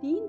3